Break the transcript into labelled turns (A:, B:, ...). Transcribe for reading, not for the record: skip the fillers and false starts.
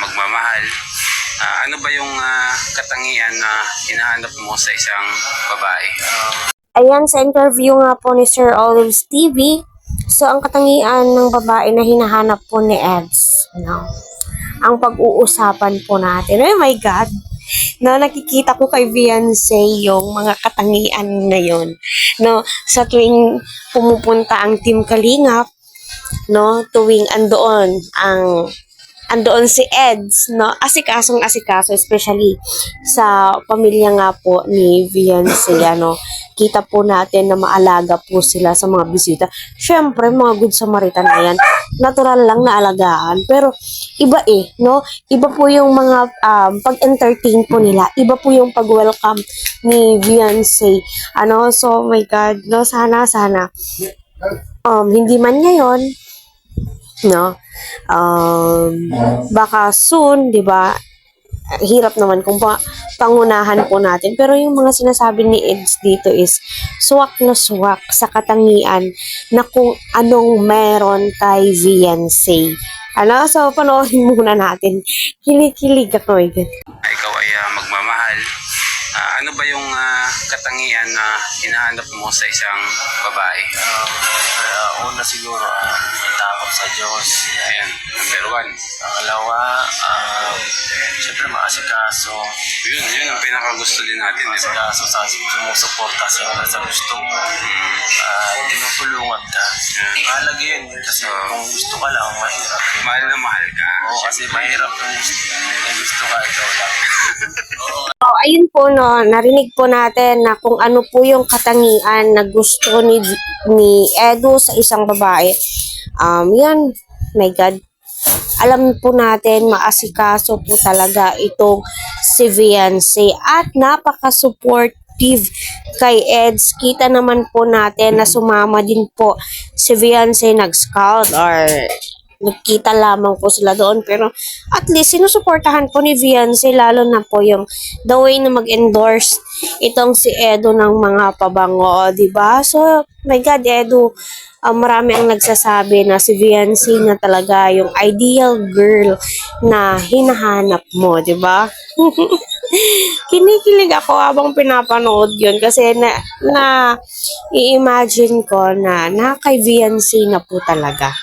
A: magmamahal. Ano ba yung katangian na hinahanap mo sa isang babae?
B: Ayan, sa interview nga po ni Sir Olives TV, so ang katangian ng babae na hinahanap po ni Eds, no? Ang pag-uusapan po natin. Oh my God! No, nakikita ko kay Beyonce yung mga katangian na yun. No, sa tuwing pumupunta ang Team Kalingap, no, tuwing andoon si Eds, no, asikaso, especially sa pamilya nga po ni Beyonce, ano, kita po natin na maalaga po sila sa mga bisita. Syempre, mga good Samaritan na yan, natural lang na alagaan, pero iba no, iba po yung mga pag-entertain po nila, iba po yung pag-welcome ni Beyonce, ano, so my God, no, sana, hindi man ngayon, no, baka soon, di ba? Hirap naman kung pangunahan po natin. Pero yung mga sinasabi ni Eds dito is swak na swak sa katangian na kung anong meron kay Beyonce. Ano? So, panoorin muna natin. Kilig-kilig ako.
A: Ikaw ay magmamahal. Ano ba yung katangian na hinahanap mo sa isang babae?
C: Una siguro, takot sa Diyos.
A: Ayan, number 1.
C: Pangalawa, siyempre maasikaso.
A: Yun ang pinakagusto din natin, di ba?
C: Maasikaso sa sumusuporta sa gusto mo. Tinutulungan ka. Mahalaga yun kasi kung gusto ka lang, mahirap.
A: Mahal na mahal ka.
C: Oo, kasi mahirap kung gusto ka, ikaw lang.
B: So, ayun po, no, narinig po natin na kung ano po yung katangian na gusto ni Edo sa isang babae. Yan, my God. Alam po natin, maasikaso po talaga itong si Beyonce at napaka-supportive kay Eds. Kita naman po natin na sumama din po si Beyonce, nag-scout or nagkita lamang po sila doon, pero at least sinusuportahan po ni Beyonce, lalo na po yung the way na mag-endorse itong si Edo ng mga pabango, di ba? So, my God, Edo, marami ang nagsasabi na si Beyonce na talaga yung ideal girl na hinahanap mo, di ba? Kinikilig ako habang pinapanood yun kasi na i-imagine ko na kay Beyonce na po talaga.